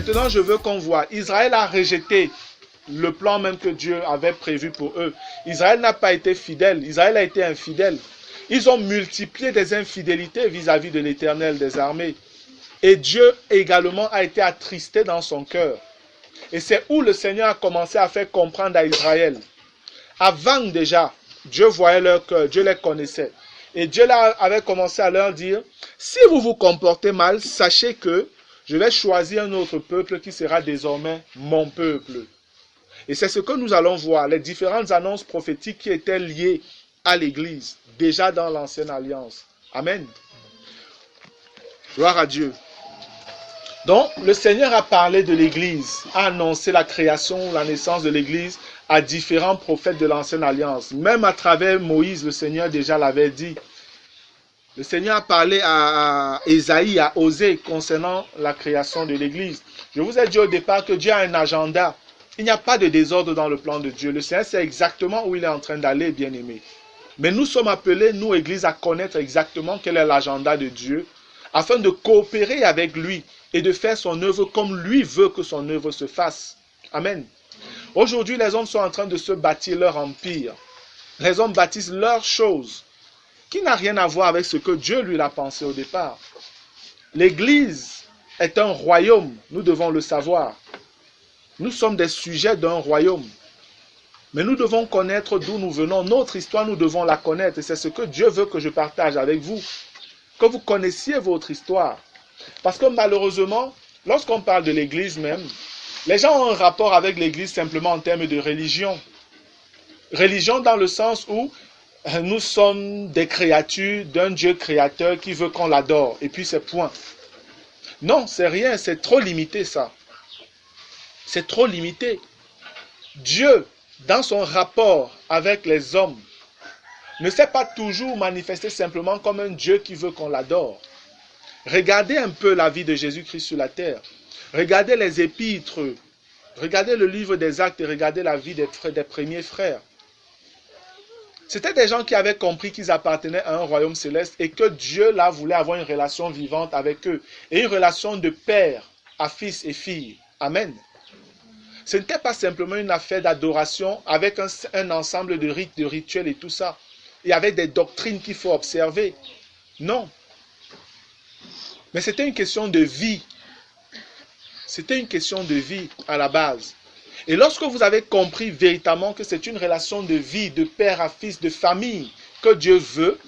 Maintenant, je veux qu'on voit. Israël a rejeté le plan même que Dieu avait prévu pour eux. Israël n'a pas été fidèle. Israël a été infidèle. Ils ont multiplié des infidélités vis-à-vis de l'Éternel des armées. Et Dieu également a été attristé dans son cœur. Et c'est où le Seigneur a commencé à faire comprendre à Israël. Avant déjà, Dieu voyait leur cœur, Dieu les connaissait. Et Dieu avait commencé à leur dire, si vous vous comportez mal, sachez que je vais choisir un autre peuple qui sera désormais mon peuple. Et c'est ce que nous allons voir, les différentes annonces prophétiques qui étaient liées à l'Église, déjà dans l'Ancienne Alliance. Amen. Gloire à Dieu. Donc, le Seigneur a parlé de l'Église, a annoncé la création, la naissance de l'Église à différents prophètes de l'Ancienne Alliance. Même à travers Moïse, le Seigneur déjà l'avait dit. Le Seigneur a parlé à Ésaïe, à Osée concernant la création de l'Église. Je vous ai dit au départ que Dieu a un agenda. Il n'y a pas de désordre dans le plan de Dieu. Le Seigneur sait exactement où il est en train d'aller, bien-aimé. Mais nous sommes appelés, nous, Église, à connaître exactement quel est l'agenda de Dieu, afin de coopérer avec lui et de faire son œuvre comme lui veut que son œuvre se fasse. Amen. Aujourd'hui, les hommes sont en train de se bâtir leur empire. Les hommes bâtissent leurs choses, qui n'a rien à voir avec ce que Dieu lui a pensé au départ. L'Église est un royaume, nous devons le savoir. Nous sommes des sujets d'un royaume. Mais nous devons connaître d'où nous venons. Notre histoire, nous devons la connaître. Et c'est ce que Dieu veut que je partage avec vous. Que vous connaissiez votre histoire. Parce que malheureusement, lorsqu'on parle de l'Église même, les gens ont un rapport avec l'Église simplement en termes de religion. Religion dans le sens où nous sommes des créatures d'un Dieu créateur qui veut qu'on l'adore. Et puis c'est point. Non, c'est rien, c'est trop limité ça. C'est trop limité. Dieu, dans son rapport avec les hommes, ne s'est pas toujours manifesté simplement comme un Dieu qui veut qu'on l'adore. Regardez un peu la vie de Jésus-Christ sur la terre. Regardez les épîtres. Regardez le livre des Actes et regardez la vie des premiers frères. C'était des gens qui avaient compris qu'ils appartenaient à un royaume céleste et que Dieu là voulait avoir une relation vivante avec eux. Et une relation de père à fils et fille. Amen. Ce n'était pas simplement une affaire d'adoration avec un ensemble de rites, de rituels et tout ça. Il y avait des doctrines qu'il faut observer. Non. Mais c'était une question de vie. C'était une question de vie à la base. Et lorsque vous avez compris véritablement que c'est une relation de vie, de père à fils, de famille que Dieu veut,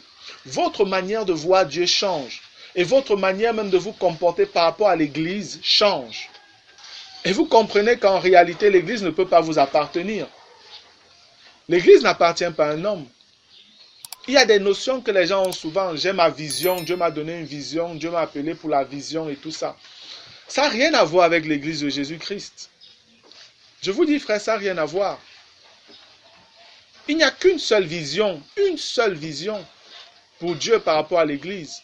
votre manière de voir Dieu change. Et votre manière même de vous comporter par rapport à l'Église change. Et vous comprenez qu'en réalité, l'Église ne peut pas vous appartenir. L'Église n'appartient pas à un homme. Il y a des notions que les gens ont souvent. J'ai ma vision, Dieu m'a donné une vision, Dieu m'a appelé pour la vision et tout ça. Ça n'a rien à voir avec l'Église de Jésus-Christ. Je vous dis, frère, ça n'a rien à voir. Il n'y a qu'une seule vision pour Dieu par rapport à l'Église.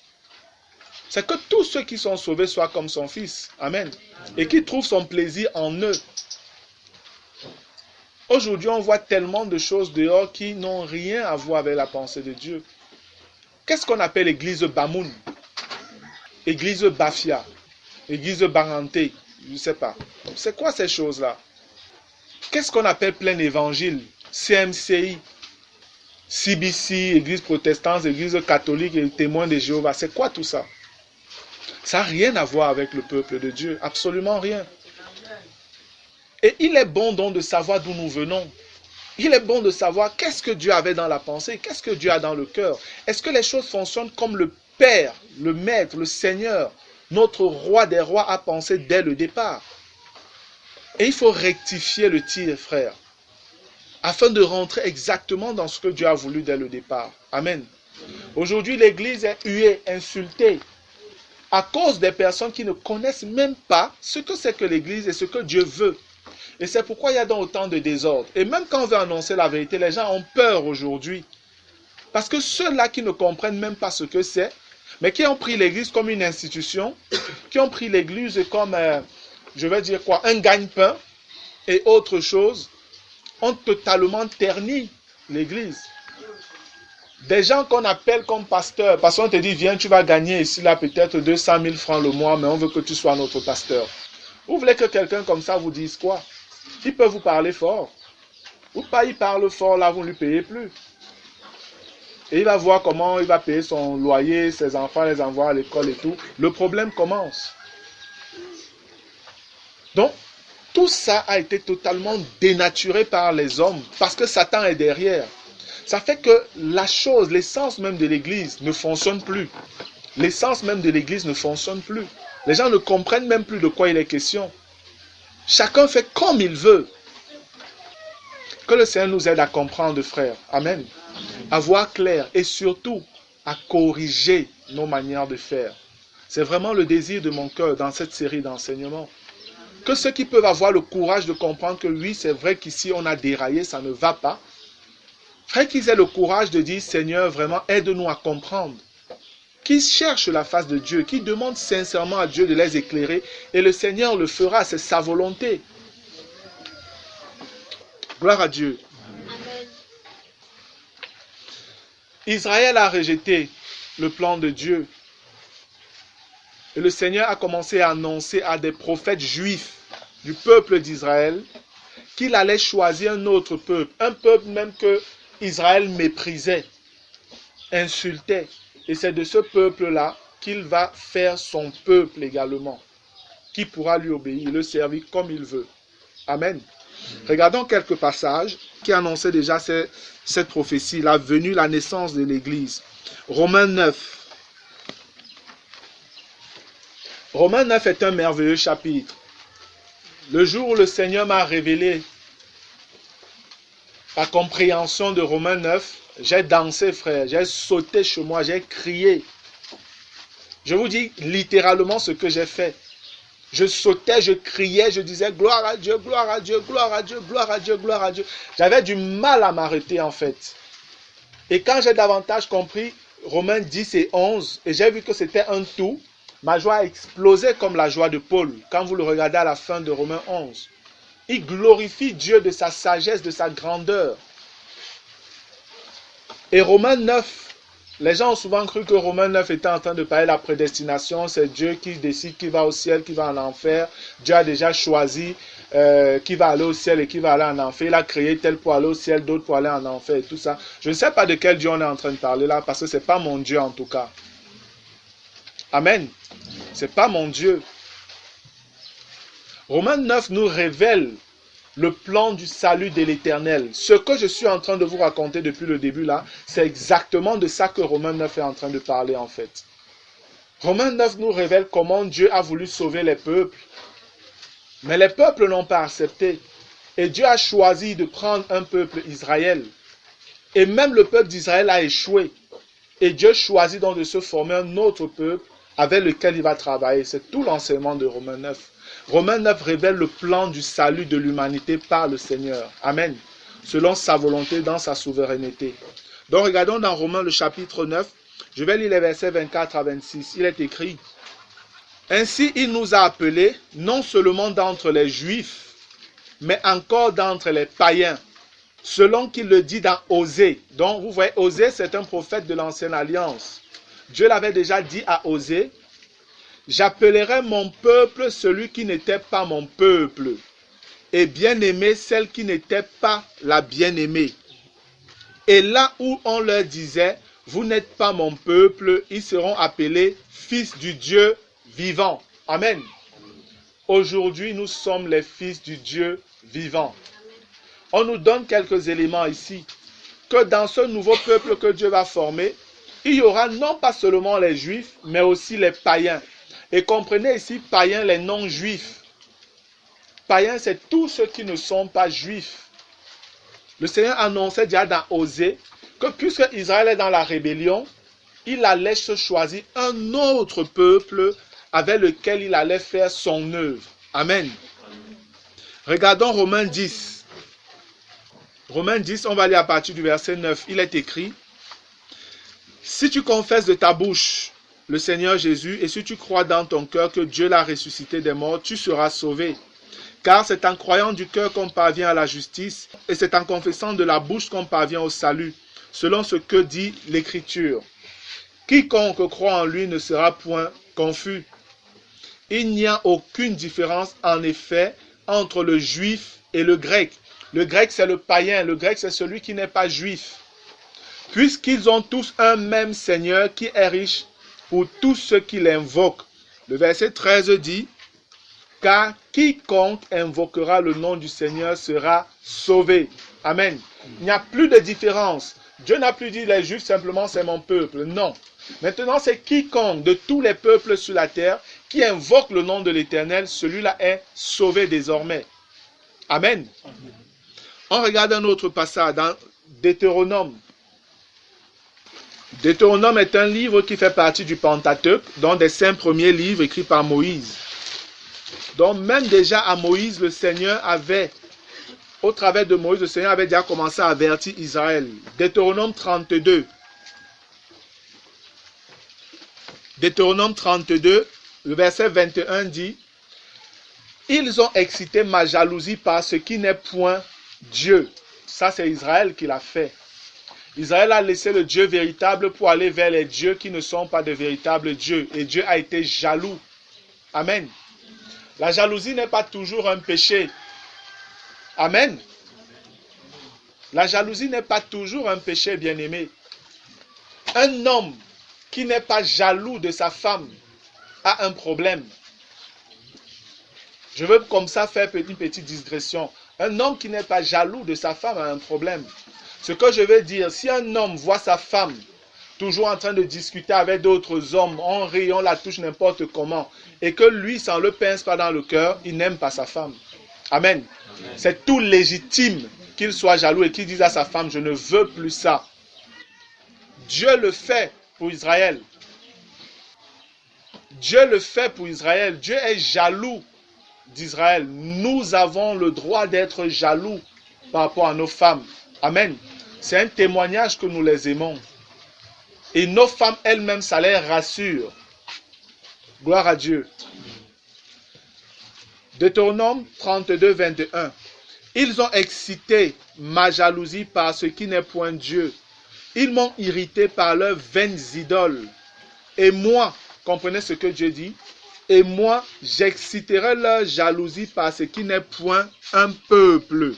C'est que tous ceux qui sont sauvés soient comme son Fils. Amen. Et qui trouvent son plaisir en eux. Aujourd'hui, on voit tellement de choses dehors qui n'ont rien à voir avec la pensée de Dieu. Qu'est-ce qu'on appelle l'église Bamoun? Église Bafia? Église Baranté? Je ne sais pas. C'est quoi ces choses-là? Qu'est-ce qu'on appelle plein évangile? CMCI? CBC, Église protestante, Église catholique et témoins de Jéhovah? C'est quoi tout ça? Ça n'a rien à voir avec le peuple de Dieu. Absolument rien. Et il est bon donc de savoir d'où nous venons. Il est bon de savoir qu'est-ce que Dieu avait dans la pensée, qu'est-ce que Dieu a dans le cœur. Est-ce que les choses fonctionnent comme le Père, le Maître, le Seigneur, notre Roi des Rois a pensé dès le départ? Et il faut rectifier le tir, frère, afin de rentrer exactement dans ce que Dieu a voulu dès le départ. Amen. Aujourd'hui, l'Église est huée, insultée, à cause des personnes qui ne connaissent même pas ce que c'est que l'Église et ce que Dieu veut. Et c'est pourquoi il y a donc autant de désordre. Et même quand on veut annoncer la vérité, les gens ont peur aujourd'hui. Parce que ceux-là qui ne comprennent même pas ce que c'est, mais qui ont pris l'Église comme une institution, qui ont pris l'Église comme, je vais dire quoi, un gagne-pain et autre chose, ont totalement terni l'Église. Des gens qu'on appelle comme pasteurs, parce qu'on te dit, viens, tu vas gagner ici, là, peut-être 200 000 francs le mois, mais on veut que tu sois notre pasteur. Vous voulez que quelqu'un comme ça vous dise quoi? Il peut vous parler fort. Ou pas, il parle fort, là, vous ne lui payez plus. Et il va voir comment il va payer son loyer, ses enfants les envoie à l'école et tout. Le problème commence. Donc, tout ça a été totalement dénaturé par les hommes parce que Satan est derrière. Ça fait que la chose, l'essence même de l'Église ne fonctionne plus. L'essence même de l'Église ne fonctionne plus. Les gens ne comprennent même plus de quoi il est question. Chacun fait comme il veut. Que le Seigneur nous aide à comprendre, frères. Amen. À voir clair et surtout à corriger nos manières de faire. C'est vraiment le désir de mon cœur dans cette série d'enseignements. Que ceux qui peuvent avoir le courage de comprendre que oui, c'est vrai qu'ici on a déraillé, ça ne va pas. Frère, qu'ils aient le courage de dire, Seigneur, vraiment aide-nous à comprendre. Qu'ils cherchent la face de Dieu, qu'ils demandent sincèrement à Dieu de les éclairer et le Seigneur le fera, c'est sa volonté. Gloire à Dieu. Amen. Israël a rejeté le plan de Dieu. Et le Seigneur a commencé à annoncer à des prophètes juifs du peuple d'Israël qu'il allait choisir un autre peuple. Un peuple même que Israël méprisait, insultait. Et c'est de ce peuple-là qu'il va faire son peuple également, qui pourra lui obéir, le servir comme il veut. Amen. Regardons quelques passages qui annonçaient déjà cette prophétie, la venue, la naissance de l'Église. Romains 9. Romains 9 est un merveilleux chapitre. Le jour où le Seigneur m'a révélé la compréhension de Romains 9, j'ai dansé, frère, j'ai sauté chez moi, j'ai crié. Je vous dis littéralement ce que j'ai fait. Je sautais, je criais, je disais gloire à Dieu, gloire à Dieu, gloire à Dieu, gloire à Dieu, gloire à Dieu. J'avais du mal à m'arrêter en fait. Et quand j'ai davantage compris Romains 10 et 11, et j'ai vu que c'était un tout, ma joie a explosé comme la joie de Paul, quand vous le regardez à la fin de Romains 11. Il glorifie Dieu de sa sagesse, de sa grandeur. Et Romains 9, les gens ont souvent cru que Romains 9 était en train de parler de la prédestination. C'est Dieu qui décide qui va au ciel, qui va en enfer. Dieu a déjà choisi qui va aller au ciel et qui va aller en enfer. Il a créé tel pour aller au ciel, d'autres pour aller en enfer et tout ça. Je ne sais pas de quel Dieu on est en train de parler là, parce que ce n'est pas mon Dieu en tout cas. Amen. Ce n'est pas mon Dieu. Romains 9 nous révèle le plan du salut de l'Éternel. Ce que je suis en train de vous raconter depuis le début là, c'est exactement de ça que Romains 9 est en train de parler en fait. Romains 9 nous révèle comment Dieu a voulu sauver les peuples. Mais les peuples n'ont pas accepté. Et Dieu a choisi de prendre un peuple, Israël. Et même le peuple d'Israël a échoué. Et Dieu choisit donc de se former un autre peuple avec lequel il va travailler. C'est tout l'enseignement de Romains 9. Romains 9 révèle le plan du salut de l'humanité par le Seigneur. Amen. Selon sa volonté, dans sa souveraineté. Donc regardons dans Romains le chapitre 9. Je vais lire les versets 24 à 26. Il est écrit: Ainsi il nous a appelés, non seulement d'entre les Juifs, mais encore d'entre les païens, selon qu'il le dit dans Osée. Donc vous voyez, Osée c'est un prophète de l'ancienne alliance. Dieu l'avait déjà dit à Osée: J'appellerai mon peuple celui qui n'était pas mon peuple, et bien-aimé celle qui n'était pas la bien-aimée. Et là où on leur disait, vous n'êtes pas mon peuple, ils seront appelés fils du Dieu vivant. Amen. Aujourd'hui, nous sommes les fils du Dieu vivant. On nous donne quelques éléments ici, que dans ce nouveau peuple que Dieu va former, il y aura non pas seulement les Juifs, mais aussi les païens. Et comprenez ici, païens, les non-juifs. Païens, c'est tous ceux qui ne sont pas juifs. Le Seigneur annonçait déjà dans Osée que puisque Israël est dans la rébellion, il allait se choisir un autre peuple avec lequel il allait faire son œuvre. Amen. Regardons Romains 10. Romains 10, on va lire à partir du verset 9. Il est écrit: Si tu confesses de ta bouche le Seigneur Jésus, et si tu crois dans ton cœur que Dieu l'a ressuscité des morts, tu seras sauvé. Car c'est en croyant du cœur qu'on parvient à la justice, et c'est en confessant de la bouche qu'on parvient au salut, selon ce que dit l'Écriture. Quiconque croit en lui ne sera point confus, Il n'y a aucune différence, en effet, entre le juif et le grec. Le grec, c'est le païen. Le grec, c'est celui qui n'est pas juif. Puisqu'ils ont tous un même Seigneur qui est riche pour tous ceux qui l'invoquent. Le verset 13 dit, « Car quiconque invoquera le nom du Seigneur sera sauvé. » Amen. Il n'y a plus de différence. Dieu n'a plus dit, les Juifs, simplement, c'est mon peuple. Non. Maintenant, c'est quiconque de tous les peuples sur la terre qui invoque le nom de l'Éternel, celui-là est sauvé désormais. Amen. On regarde un autre passage dans Deutéronome. Deutéronome est un livre qui fait partie du Pentateuque, donc des 5 premiers livres écrits par Moïse. Donc même déjà à Moïse, le Seigneur avait, au travers de Moïse, le Seigneur avait déjà commencé à avertir Israël. Deutéronome 32. Deutéronome 32, le verset 21 dit, « Ils ont excité ma jalousie par ce qui n'est point Dieu. » Ça, c'est Israël qui l'a fait. Israël a laissé le Dieu véritable pour aller vers les dieux qui ne sont pas de véritables dieux. Et Dieu a été jaloux. Amen. La jalousie n'est pas toujours un péché. Amen. La jalousie n'est pas toujours un péché, bien-aimé. Un homme qui n'est pas jaloux de sa femme a un problème. Je veux comme ça faire une petite digression. Un homme qui n'est pas jaloux de sa femme a un problème. Ce que je veux dire, si un homme voit sa femme toujours en train de discuter avec d'autres hommes, on rit, on la touche n'importe comment, et que lui, ça ne le pince pas dans le cœur, il n'aime pas sa femme. Amen. C'est tout légitime qu'il soit jaloux et qu'il dise à sa femme, je ne veux plus ça. Dieu le fait pour Israël. Dieu le fait pour Israël. Dieu est jaloux d'Israël. Nous avons le droit d'être jaloux par rapport à nos femmes. Amen. C'est un témoignage que nous les aimons. Et nos femmes elles-mêmes, ça les rassure. Gloire à Dieu. Deutéronome 32, 21. Ils ont excité ma jalousie par ce qui n'est point Dieu. Ils m'ont irrité par leurs vaines idoles. Et moi, comprenez ce que Dieu dit, et moi, j'exciterai leur jalousie par ce qui n'est point un peuple.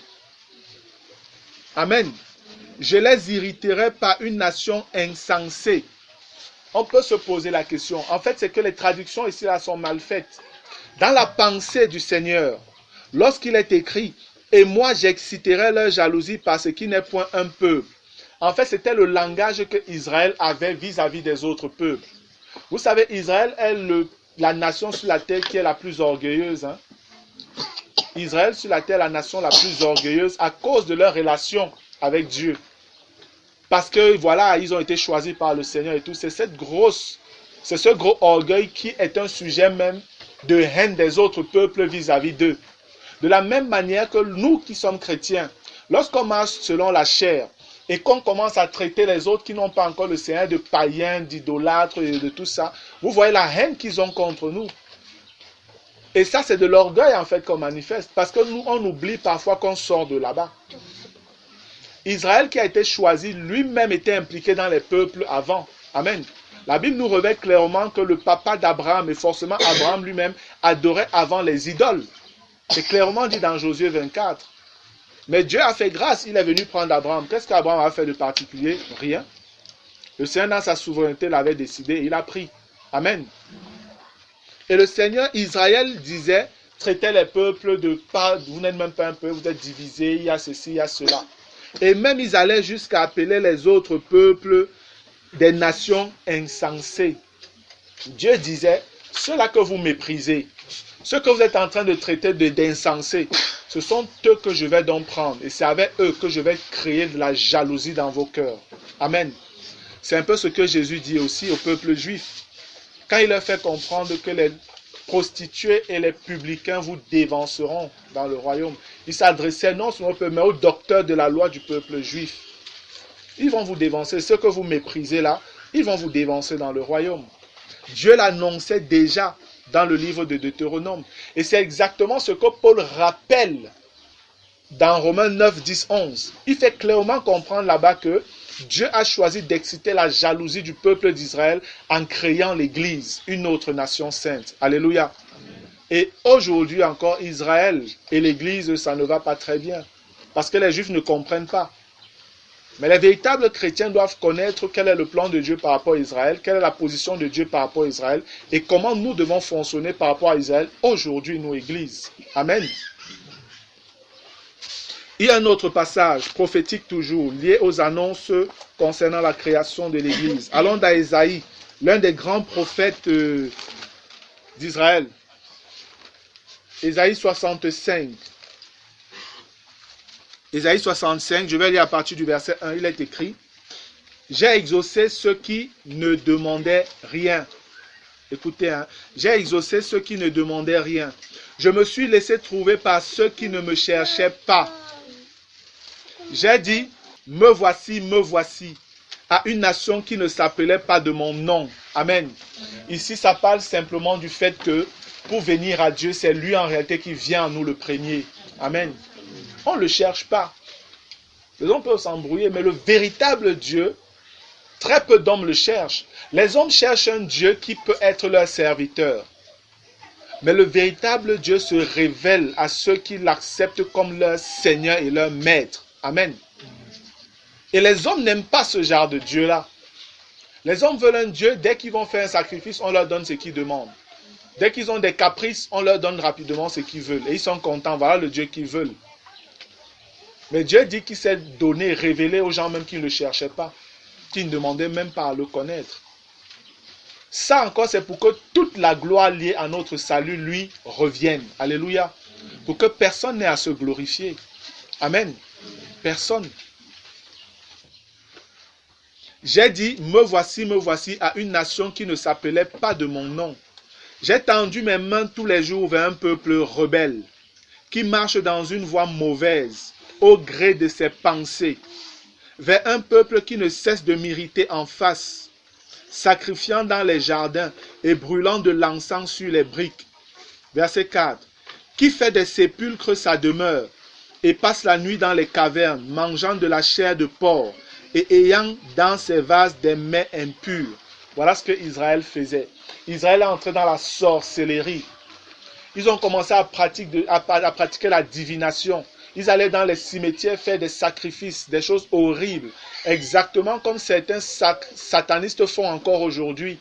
Amen. Je les irriterai par une nation insensée. On peut se poser la question. En fait, c'est que les traductions ici là sont mal faites. Dans la pensée du Seigneur, lorsqu'il est écrit, et moi j'exciterai leur jalousie par ce qui n'est point un peuple. En fait, c'était le langage que Israël avait vis-à-vis des autres peuples. Vous savez, Israël est la nation sur la terre qui est la plus orgueilleuse. Hein? Israël sur la terre est la nation la plus orgueilleuse à cause de leur relation avec Dieu. Parce que voilà, ils ont été choisis par le Seigneur et tout. C'est ce gros orgueil qui est un sujet même de haine des autres peuples vis-à-vis d'eux. De la même manière que nous qui sommes chrétiens, lorsqu'on marche selon la chair et qu'on commence à traiter les autres qui n'ont pas encore le Seigneur de païens, d'idolâtres et de tout ça, vous voyez la haine qu'ils ont contre nous. Et ça, c'est de l'orgueil en fait qu'on manifeste. Parce que nous, on oublie parfois qu'on sort de là-bas. Israël qui a été choisi, lui-même était impliqué dans les peuples avant. Amen. La Bible nous révèle clairement que le papa d'Abraham, et forcément Abraham lui-même, adorait avant les idoles. C'est clairement dit dans Josué 24. Mais Dieu a fait grâce, il est venu prendre Abraham. Qu'est-ce qu'Abraham a fait de particulier? Rien. Le Seigneur, dans sa souveraineté, l'avait décidé, il a pris. Amen. Et le Seigneur, Israël disait, traitez les peuples de pas, vous n'êtes même pas un peuple, vous êtes divisés, il y a ceci, il y a cela. Et même ils allaient jusqu'à appeler les autres peuples des nations insensées. Dieu disait, ceux-là que vous méprisez, ceux que vous êtes en train de traiter d'insensés, ce sont eux que je vais donc prendre. Et c'est avec eux que je vais créer de la jalousie dans vos cœurs. Amen. C'est un peu ce que Jésus dit aussi au peuple juif. Quand il leur fait comprendre que les prostituées et les publicains vous dévanceront dans le royaume. Il s'adressait non seulement au peuple, mais aux docteurs de la loi du peuple juif. Ils vont vous dévancer. Ceux que vous méprisez là, ils vont vous dévancer dans le royaume. Dieu l'annonçait déjà dans le livre de Deutéronome. Et c'est exactement ce que Paul rappelle dans Romains 9, 10, 11. Il fait clairement comprendre là-bas que Dieu a choisi d'exciter la jalousie du peuple d'Israël en créant l'Église, une autre nation sainte. Alléluia. Et aujourd'hui encore, Israël et l'Église, ça ne va pas très bien. Parce que les Juifs ne comprennent pas. Mais les véritables chrétiens doivent connaître quel est le plan de Dieu par rapport à Israël, quelle est la position de Dieu par rapport à Israël, et comment nous devons fonctionner par rapport à Israël aujourd'hui, nos églises. Amen. Il y a un autre passage, prophétique toujours, lié aux annonces concernant la création de l'Église. Allons dans Ésaïe, l'un des grands prophètes d'Israël. Ésaïe 65. Ésaïe 65, je vais lire à partir du verset 1, il est écrit « J'ai exaucé ceux qui ne demandaient rien. » Écoutez, j'ai exaucé ceux qui ne demandaient rien. Je me suis laissé trouver par ceux qui ne me cherchaient pas. J'ai dit « me voici, à une nation qui ne s'appelait pas de mon nom. » Amen. Ici, ça parle simplement du fait que pour venir à Dieu, c'est lui en réalité qui vient à nous le premier. Amen. On ne le cherche pas. Les hommes peuvent s'embrouiller, mais le véritable Dieu, très peu d'hommes le cherchent. Les hommes cherchent un Dieu qui peut être leur serviteur. Mais le véritable Dieu se révèle à ceux qui l'acceptent comme leur Seigneur et leur Maître. Amen. Et les hommes n'aiment pas ce genre de Dieu-là. Les hommes veulent un Dieu, dès qu'ils vont faire un sacrifice, on leur donne ce qu'ils demandent. Dès qu'ils ont des caprices, on leur donne rapidement ce qu'ils veulent. Et ils sont contents, voilà le Dieu qu'ils veulent. Mais Dieu dit qu'il s'est donné, révélé aux gens même qui ne le cherchaient pas, qui ne demandaient même pas à le connaître. Ça encore, c'est pour que toute la gloire liée à notre salut lui revienne. Alléluia. Pour que personne n'ait à se glorifier. Amen. Personne. J'ai dit, me voici à une nation qui ne s'appelait pas de mon nom. J'ai tendu mes mains tous les jours vers un peuple rebelle, qui marche dans une voie mauvaise, au gré de ses pensées, vers un peuple qui ne cesse de m'irriter en face, sacrifiant dans les jardins et brûlant de l'encens sur les briques. Verset 4. Qui fait des sépulcres sa demeure, et passe la nuit dans les cavernes, mangeant de la chair de porc, et ayant dans ses vases des mets impurs. Voilà ce que Israël faisait. Israël est entré dans la sorcellerie. Ils ont commencé à pratiquer la divination. Ils allaient dans les cimetières faire des sacrifices, des choses horribles. Exactement comme certains satanistes font encore aujourd'hui.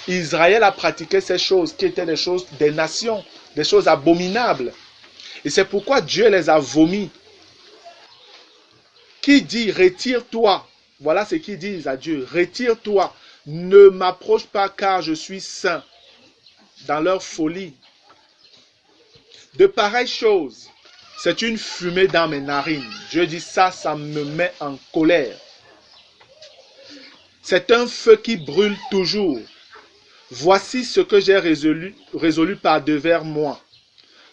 Israël a pratiqué ces choses qui étaient des choses des nations, des choses abominables. Et c'est pourquoi Dieu les a vomis. Qui dit, retire-toi. Voilà ce qu'ils disent à Dieu. Retire-toi. Ne m'approche pas car je suis saint. Dans leur folie. De pareilles choses, c'est une fumée dans mes narines. Dieu dit ça, ça me met en colère. C'est un feu qui brûle toujours. Voici ce que j'ai résolu par devers moi.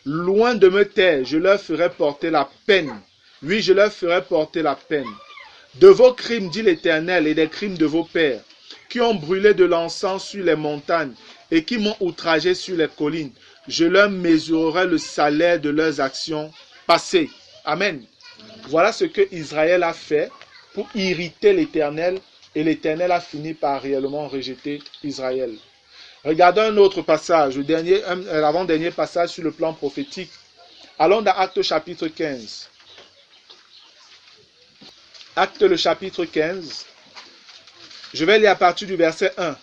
Loin de me taire, je leur ferai porter la peine. Oui, je leur ferai porter la peine. De vos crimes, dit l'Éternel, et des crimes de vos pères, qui ont brûlé de l'encens sur les montagnes et qui m'ont outragé sur les collines, je leur mesurerai le salaire de leurs actions passées. Amen. Voilà ce que Israël a fait pour irriter l'Éternel, et l'Éternel a fini par réellement rejeter Israël. Regardons un autre passage, l'avant-dernier passage sur le plan prophétique. Allons dans Actes chapitre 15. Actes le chapitre 15. Je vais lire à partir du verset 1.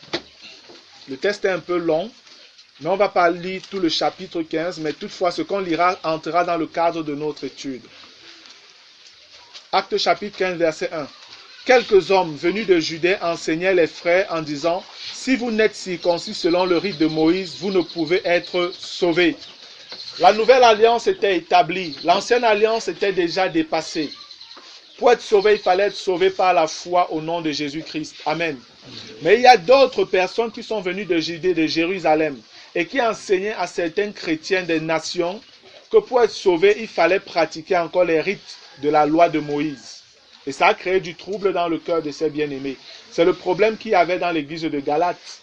Le texte est un peu long, mais on ne va pas lire tout le chapitre 15, mais toutefois ce qu'on lira entrera dans le cadre de notre étude. Actes chapitre 15, verset 1. Quelques hommes venus de Judée enseignaient les frères en disant « Si vous n'êtes circoncis selon le rite de Moïse, vous ne pouvez être sauvés. » La nouvelle alliance était établie. L'ancienne alliance était déjà dépassée. Pour être sauvé, il fallait être sauvé par la foi au nom de Jésus-Christ. Amen. Mais il y a d'autres personnes qui sont venues de Judée, de Jérusalem, et qui enseignaient à certains chrétiens des nations que pour être sauvé, il fallait pratiquer encore les rites de la loi de Moïse. Et ça a créé du trouble dans le cœur de ces bien-aimés. C'est le problème qu'il y avait dans l'église de Galate.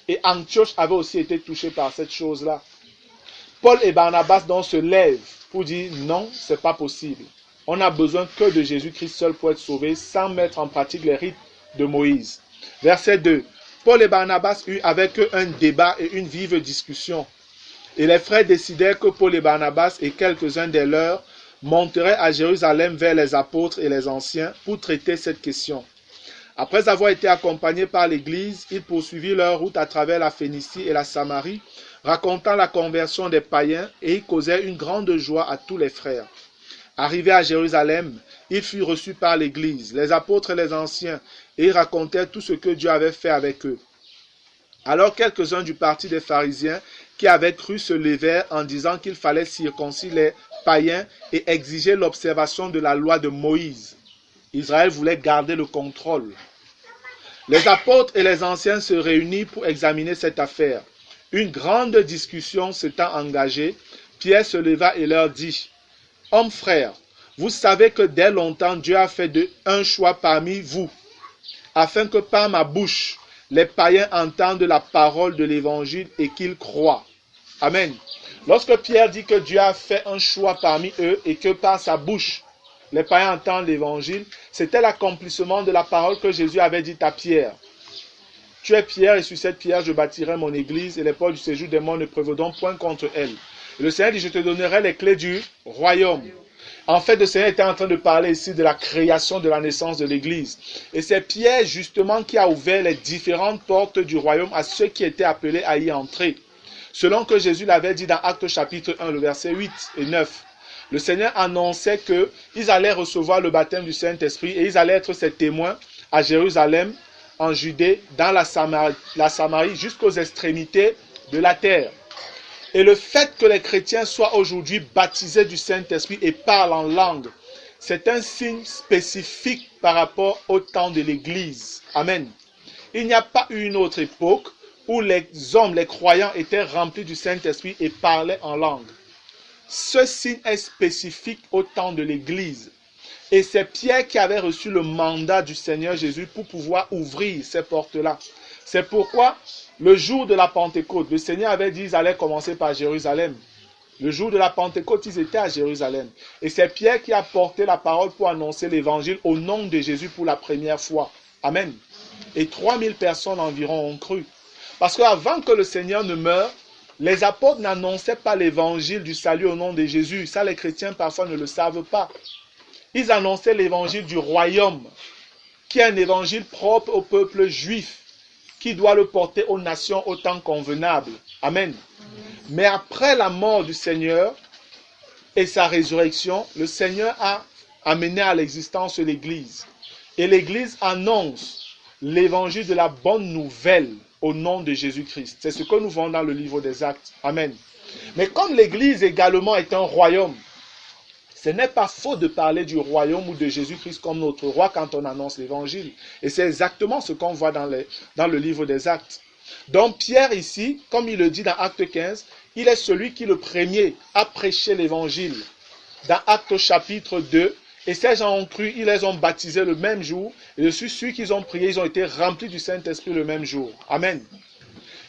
Et Antioche avait aussi été touché par cette chose-là. Paul et Barnabas donc se lèvent pour dire non, c'est pas possible. On n'a besoin que de Jésus-Christ seul pour être sauvé sans mettre en pratique les rites de Moïse. Verset 2. Paul et Barnabas eurent avec eux un débat et une vive discussion. Et les frères décidèrent que Paul et Barnabas et quelques-uns des leurs monteraient à Jérusalem vers les apôtres et les anciens pour traiter cette question. Après avoir été accompagnés par l'Église, ils poursuivirent leur route à travers la Phénicie et la Samarie, racontant la conversion des païens, et ils causaient une grande joie à tous les frères. Arrivés à Jérusalem, ils furent reçus par l'Église, les apôtres et les anciens, et ils racontèrent tout ce que Dieu avait fait avec eux. Alors quelques-uns du parti des pharisiens qui avaient cru se levèrent en disant qu'il fallait circoncire les païens et exiger l'observation de la loi de Moïse. Israël voulait garder le contrôle. Les apôtres et les anciens se réunirent pour examiner cette affaire. Une grande discussion s'étant engagée, Pierre se leva et leur dit: « Hommes frères, vous savez que dès longtemps Dieu a fait un choix parmi vous, afin que par ma bouche, les païens entendent la parole de l'évangile et qu'ils croient. » Amen. Lorsque Pierre dit que Dieu a fait un choix parmi eux et que par sa bouche, les païens entendent l'évangile, c'était l'accomplissement de la parole que Jésus avait dite à Pierre. « Tu es Pierre et sur cette pierre je bâtirai mon église et les portes du séjour des morts ne prévaudront point contre elle. » Et le Seigneur dit: « Je te donnerai les clés du royaume. » En fait, le Seigneur était en train de parler ici de la création de la naissance de l'église. Et c'est Pierre justement qui a ouvert les différentes portes du royaume à ceux qui étaient appelés à y entrer. Selon que Jésus l'avait dit dans Actes chapitre 1, le verset 8 et 9. Le Seigneur annonçait qu'ils allaient recevoir le baptême du Saint-Esprit et ils allaient être ses témoins à Jérusalem, en Judée, dans la Samarie jusqu'aux extrémités de la terre. Et le fait que les chrétiens soient aujourd'hui baptisés du Saint-Esprit et parlent en langue, c'est un signe spécifique par rapport au temps de l'Église. Amen. Il n'y a pas eu une autre époque où les hommes, les croyants, étaient remplis du Saint-Esprit et parlaient en langue. Ce signe est spécifique au temps de l'Église. Et c'est Pierre qui avait reçu le mandat du Seigneur Jésus pour pouvoir ouvrir ces portes-là. C'est pourquoi, le jour de la Pentecôte, le Seigneur avait dit qu'ils allaient commencer par Jérusalem. Le jour de la Pentecôte, ils étaient à Jérusalem. Et c'est Pierre qui a porté la parole pour annoncer l'évangile au nom de Jésus pour la première fois. Amen. Et 3000 personnes environ ont cru. Parce qu'avant que le Seigneur ne meure, les apôtres n'annonçaient pas l'évangile du salut au nom de Jésus. Ça, les chrétiens parfois ne le savent pas. Ils annonçaient l'évangile du royaume, qui est un évangile propre au peuple juif, qui doit le porter aux nations au temps convenable. Amen. Mais après la mort du Seigneur et sa résurrection, le Seigneur a amené à l'existence l'Église. Et l'Église annonce l'évangile de la bonne nouvelle au nom de Jésus-Christ. C'est ce que nous voyons dans le livre des Actes. Amen. Mais comme l'Église également est un royaume, ce n'est pas faux de parler du royaume ou de Jésus-Christ comme notre roi quand on annonce l'évangile. Et c'est exactement ce qu'on voit dans le livre des Actes. Donc Pierre ici, comme il le dit dans Acte 15, il est celui qui le premier a prêché l'évangile. Dans Acte chapitre 2, et ces gens ont cru, ils les ont baptisés le même jour. Et je suis sûr qu'ils ont prié, ils ont été remplis du Saint-Esprit le même jour. Amen.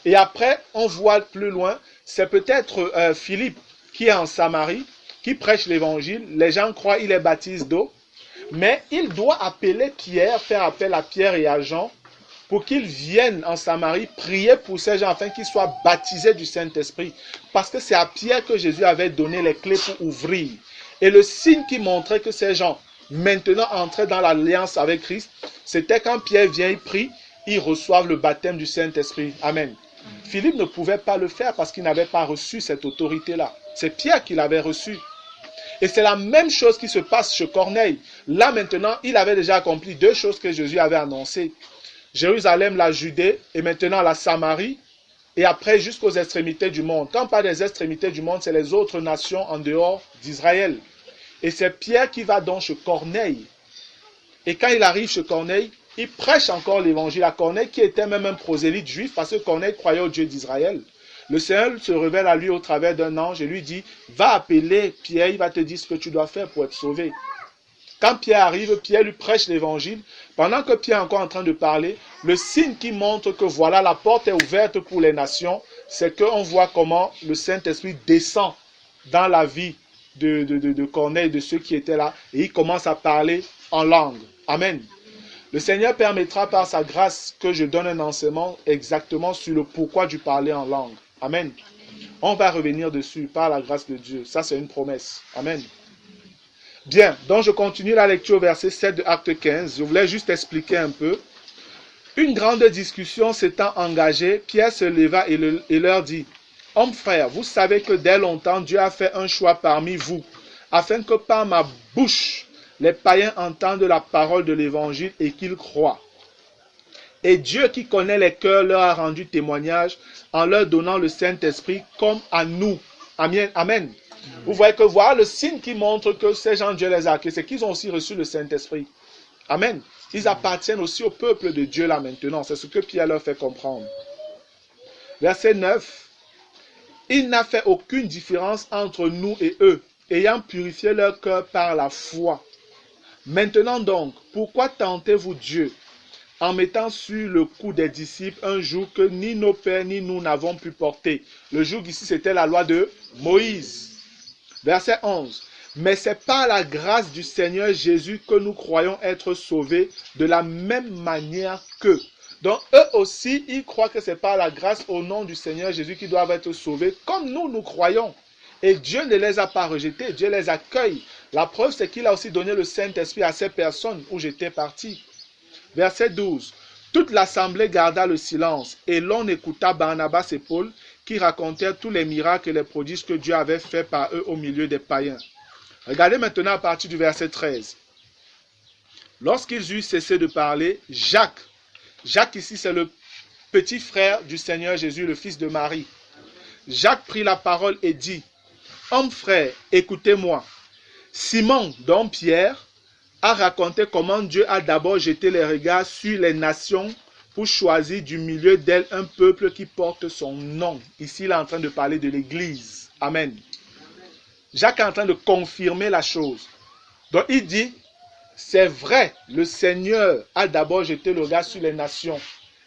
Et après, on voit plus loin, c'est peut-être Philippe qui est en Samarie, qui prêche l'évangile. Les gens croient qu'il est baptiste d'eau. Mais il doit appeler Pierre, faire appel à Pierre et à Jean pour qu'ils viennent en Samarie prier pour ces gens afin qu'ils soient baptisés du Saint-Esprit. Parce que c'est à Pierre que Jésus avait donné les clés pour ouvrir. Et le signe qui montrait que ces gens maintenant entraient dans l'alliance avec Christ, c'était quand Pierre vient, il prie, ils reçoivent le baptême du Saint-Esprit. Amen. Philippe ne pouvait pas le faire parce qu'il n'avait pas reçu cette autorité-là. C'est Pierre qui l'avait reçue. Et c'est la même chose qui se passe chez Corneille. Là maintenant, il avait déjà accompli deux choses que Jésus avait annoncées. Jérusalem, la Judée, et maintenant la Samarie, et après jusqu'aux extrémités du monde. Quand on parle des extrémités du monde, c'est les autres nations en dehors d'Israël. Et c'est Pierre qui va donc chez Corneille. Et quand il arrive chez Corneille, il prêche encore l'évangile à Corneille, qui était même un prosélyte juif, parce que Corneille croyait au Dieu d'Israël. Le Seigneur se révèle à lui au travers d'un ange et lui dit, va appeler Pierre, il va te dire ce que tu dois faire pour être sauvé. Quand Pierre arrive, Pierre lui prêche l'évangile. Pendant que Pierre est encore en train de parler, le signe qui montre que voilà, la porte est ouverte pour les nations, c'est qu'on voit comment le Saint-Esprit descend dans la vie de Corneille, de ceux qui étaient là, et il commence à parler en langue. Amen. Le Seigneur permettra par sa grâce que je donne un enseignement exactement sur le pourquoi du parler en langue. Amen. On va revenir dessus par la grâce de Dieu. Ça, c'est une promesse. Amen. Bien, donc je continue la lecture au verset 7 de Acte 15. Je voulais juste expliquer un peu. Une grande discussion s'étant engagée, Pierre se leva et leur dit, « Hommes frères, vous savez que dès longtemps Dieu a fait un choix parmi vous, afin que par ma bouche les païens entendent la parole de l'évangile et qu'ils croient. Et Dieu qui connaît les cœurs leur a rendu témoignage en leur donnant le Saint-Esprit comme à nous. » Amen. Amen. Vous voyez que voilà le signe qui montre que ces gens, Dieu les a accueillis, c'est qu'ils ont aussi reçu le Saint-Esprit. Amen. Ils appartiennent aussi au peuple de Dieu là maintenant. C'est ce que Pierre leur fait comprendre. Verset 9. Il n'a fait aucune différence entre nous et eux, ayant purifié leur cœur par la foi. Maintenant donc, pourquoi tentez-vous Dieu en mettant sur le cou des disciples un joug que ni nos pères ni nous n'avons pu porter? Le joug ici, c'était la loi de Moïse. Verset 11. Mais c'est par la grâce du Seigneur Jésus que nous croyons être sauvés de la même manière qu'eux. Donc eux aussi, ils croient que c'est par la grâce au nom du Seigneur Jésus qu'ils doivent être sauvés, comme nous croyons. Et Dieu ne les a pas rejetés, Dieu les accueille. La preuve, c'est qu'il a aussi donné le Saint-Esprit à ces personnes où j'étais parti. Verset 12. Toute l'assemblée garda le silence, et l'on écouta Barnabas et Paul, qui racontèrent tous les miracles et les prodiges que Dieu avait faits par eux au milieu des païens. Regardez maintenant à partir du verset 13. Lorsqu'ils eurent cessé de parler, Jacques ici c'est le petit frère du Seigneur Jésus, le fils de Marie. Jacques prit la parole et dit, « Hommes frères, écoutez-moi. Simon, dont Pierre, a raconté comment Dieu a d'abord jeté les regards sur les nations pour choisir du milieu d'elles un peuple qui porte son nom. » Ici, il est en train de parler de l'Église. Amen. Jacques est en train de confirmer la chose. Donc il dit, c'est vrai, le Seigneur a d'abord jeté le regard sur les nations.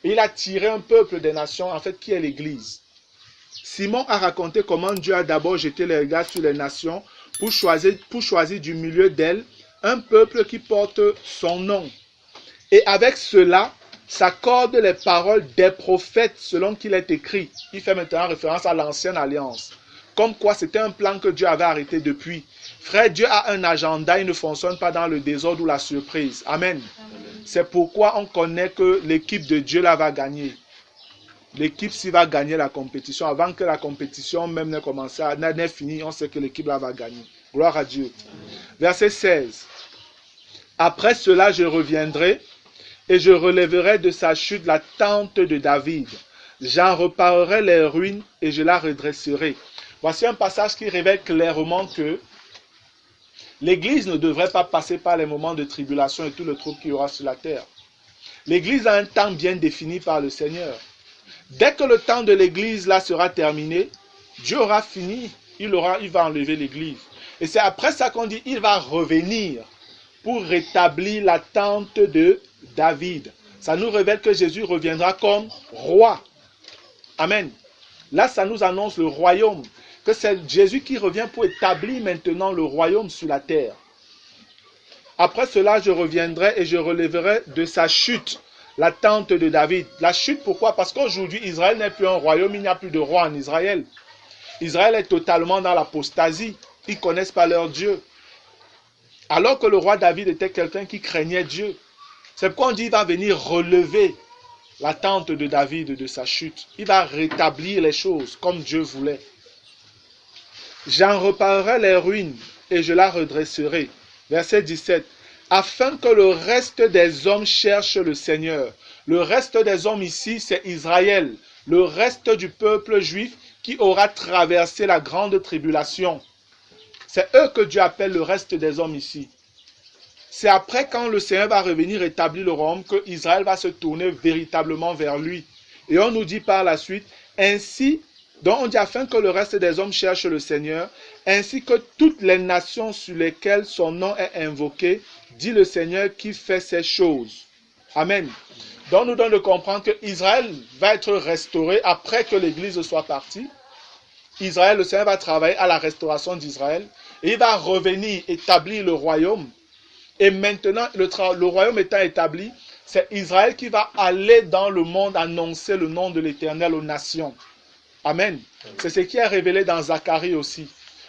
Et il a tiré un peuple des nations, en fait, qui est l'Église. Simon a raconté comment Dieu a d'abord jeté les regards sur les nations pour choisir du milieu d'elles un peuple qui porte son nom. Et avec cela, s'accordent les paroles des prophètes selon qu'il est écrit. Il fait maintenant référence à l'ancienne alliance. Comme quoi c'était un plan que Dieu avait arrêté depuis. Frère, Dieu a un agenda, il ne fonctionne pas dans le désordre ou la surprise. Amen. C'est pourquoi on connaît que l'équipe de Dieu là va gagner. L'équipe s'y va gagner la compétition. Avant que la compétition même n'ait commencé, n'ait fini, on sait que l'équipe là va gagner. Gloire à Dieu. Verset 16. Après cela, je reviendrai et je relèverai de sa chute la tente de David. J'en reparerai les ruines et je la redresserai. Voici un passage qui révèle clairement que l'Église ne devrait pas passer par les moments de tribulation et tout le trouble qu'il y aura sur la terre. L'Église a un temps bien défini par le Seigneur. Dès que le temps de l'Église là sera terminé, Dieu aura fini, il va enlever l'Église. Et c'est après ça qu'on dit, il va revenir pour rétablir la tente de David. Ça nous révèle que Jésus reviendra comme roi. Amen. Là, ça nous annonce le royaume. Que c'est Jésus qui revient pour établir maintenant le royaume sur la terre. Après cela, je reviendrai et je relèverai de sa chute la tente de David. La chute, pourquoi? Parce qu'aujourd'hui, Israël n'est plus un royaume, il n'y a plus de roi en Israël. Israël est totalement dans l'apostasie. Ils ne connaissent pas leur Dieu. Alors que le roi David était quelqu'un qui craignait Dieu. C'est pourquoi on dit qu'il va venir relever la tente de David de sa chute. Il va rétablir les choses comme Dieu voulait. J'en reparerai les ruines et je la redresserai. Verset 17. Afin que le reste des hommes cherche le Seigneur. Le reste des hommes ici, c'est Israël. Le reste du peuple juif qui aura traversé la grande tribulation. C'est eux que Dieu appelle le reste des hommes ici. C'est après quand le Seigneur va revenir établir le royaume que Israël va se tourner véritablement vers lui. Et on nous dit par la suite, ainsi, donc on dit afin que le reste des hommes cherche le Seigneur, ainsi que toutes les nations sur lesquelles son nom est invoqué, dit le Seigneur qui fait ces choses. Amen. Donc on nous donne de comprendre que Israël va être restauré après que l'Église soit partie. Israël, le Seigneur va travailler à la restauration d'Israël. Et il va revenir établir le royaume. Et maintenant, le royaume étant établi, c'est Israël qui va aller dans le monde annoncer le nom de l'Éternel aux nations. Amen. C'est ce qui est révélé dans Zacharie aussi.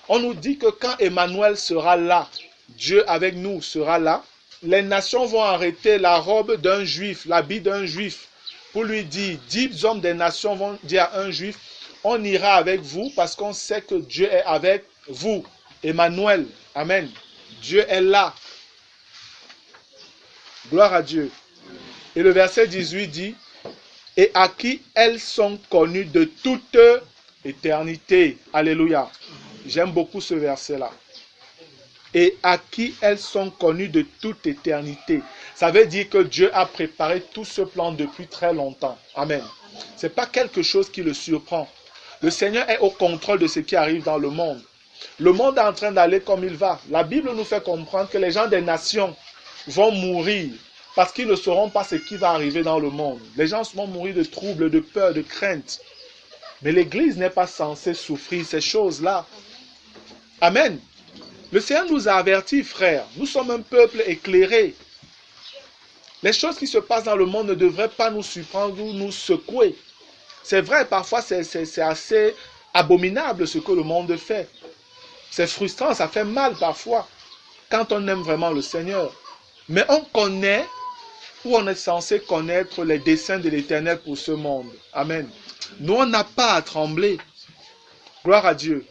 On nous dit que quand Emmanuel sera là, Dieu avec nous sera là, les nations vont arrêter la robe d'un juif, l'habit d'un juif, pour lui dire, 10 hommes des nations vont dire à un juif, on ira avec vous parce qu'on sait que Dieu est avec vous. Emmanuel, amen. Dieu est là. Gloire à Dieu. Et le verset 18 dit, et à qui elles sont connues de toute éternité. Alléluia. J'aime beaucoup ce verset-là. Et à qui elles sont connues de toute éternité. Ça veut dire que Dieu a préparé tout ce plan depuis très longtemps. Amen. Ce n'est pas quelque chose qui le surprend. Le Seigneur est au contrôle de ce qui arrive dans le monde. Le monde est en train d'aller comme il va. La Bible nous fait comprendre que les gens des nations vont mourir parce qu'ils ne sauront pas ce qui va arriver dans le monde. Les gens vont mourir de troubles, de peur, de crainte. Mais l'Église n'est pas censée souffrir ces choses-là. Amen. Le Seigneur nous a avertis, frères. Nous sommes un peuple éclairé. Les choses qui se passent dans le monde ne devraient pas nous surprendre ou nous secouer. C'est vrai, parfois c'est assez abominable ce que le monde fait. C'est frustrant, ça fait mal parfois quand on aime vraiment le Seigneur. Mais on connaît ou on est censé connaître les desseins de l'Éternel pour ce monde. Amen. Nous, on n'a pas à trembler. Gloire à Dieu.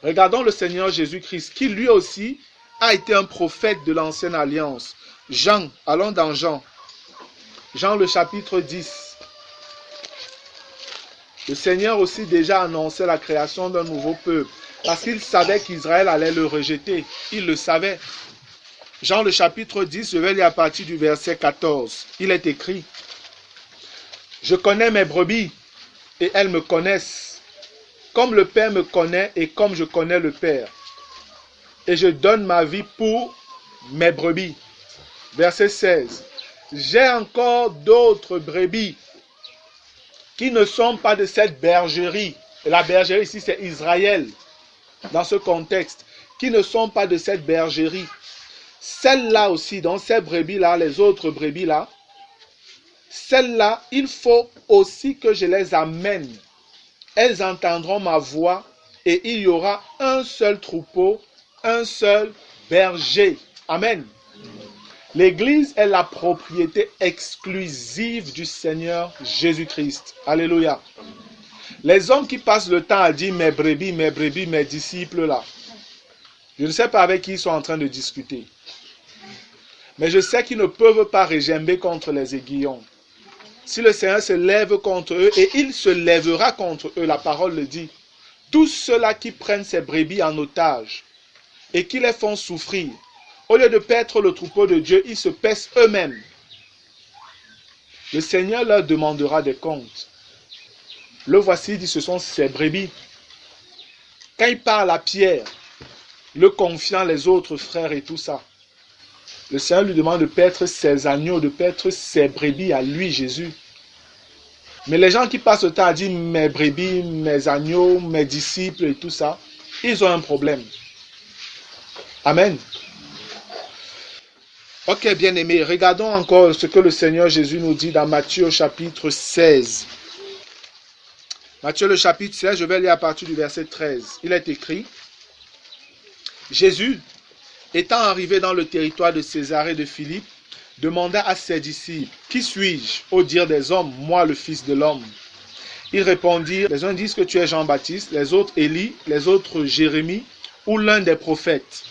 Regardons le Seigneur Jésus-Christ, qui lui aussi a été un prophète de l'ancienne alliance. Jean, allons dans Jean. Jean le chapitre 10. Le Seigneur aussi déjà annonçait la création d'un nouveau peuple, parce qu'il savait qu'Israël allait le rejeter. Il le savait. Jean le chapitre 10, je vais lire à partir du verset 14. Il est écrit, « Je connais mes brebis, et elles me connaissent, comme le Père me connaît, et comme je connais le Père. Et je donne ma vie pour mes brebis. » Verset 16. « J'ai encore d'autres brebis, qui ne sont pas de cette bergerie. » Et la bergerie ici, c'est Israël, dans ce contexte. Qui ne sont pas de cette bergerie. Celles-là aussi, dans ces brebis-là, les autres brebis-là, celles-là, il faut aussi que je les amène. Elles entendront ma voix et il y aura un seul troupeau, un seul berger. Amen. L'Église est la propriété exclusive du Seigneur Jésus-Christ. Alléluia. Les hommes qui passent le temps à dire mes brebis, mes disciples là. Je ne sais pas avec qui ils sont en train de discuter. Mais je sais qu'ils ne peuvent pas régember contre les aiguillons. Si le Seigneur se lève contre eux, et il se lèvera contre eux, la parole le dit. Tous ceux-là qui prennent ces brebis en otage et qui les font souffrir, au lieu de paître le troupeau de Dieu, ils se paissent eux-mêmes. Le Seigneur leur demandera des comptes. Le voici, il dit, ce sont ses brebis. Quand il parle à Pierre, le confiant les autres frères et tout ça, le Seigneur lui demande de paître ses agneaux, de paître ses brebis à lui, Jésus. Mais les gens qui passent le temps à dire mes brebis, mes agneaux, mes disciples et tout ça, ils ont un problème. Amen. Ok, bien-aimés, regardons encore ce que le Seigneur Jésus nous dit dans Matthieu chapitre 16. Matthieu le chapitre 16, je vais lire à partir du verset 13. Il est écrit, Jésus, étant arrivé dans le territoire de Césarée de Philippe, demanda à ses disciples, « Qui suis-je, au dire des hommes, moi le Fils de l'homme ?» Ils répondirent, les uns disent que tu es Jean-Baptiste, les autres Élie, les autres Jérémie, ou l'un des prophètes.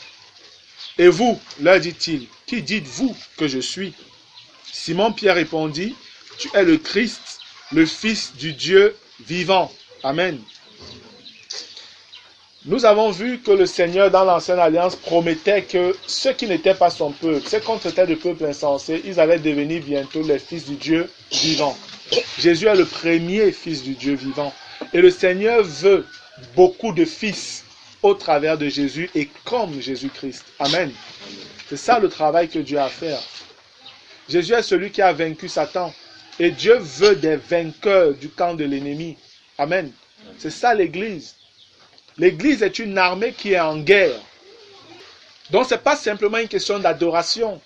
« Et vous, leur dit-il, qui dites-vous que je suis ?» Simon-Pierre répondit, « Tu es le Christ, le Fils du Dieu vivant. » Amen. Nous avons vu que le Seigneur, dans l'Ancienne Alliance, promettait que ceux qui n'étaient pas son peuple, ceux qu'on traitait de peuple insensé, ils allaient devenir bientôt les fils du Dieu vivant. Jésus est le premier fils du Dieu vivant. Et le Seigneur veut beaucoup de fils au travers de Jésus et comme Jésus-Christ. Amen. C'est ça le travail que Dieu a à faire. Jésus est celui qui a vaincu Satan. Et Dieu veut des vainqueurs du camp de l'ennemi. Amen. C'est ça l'Église. L'Église est une armée qui est en guerre. Donc ce n'est pas simplement une question d'adoration.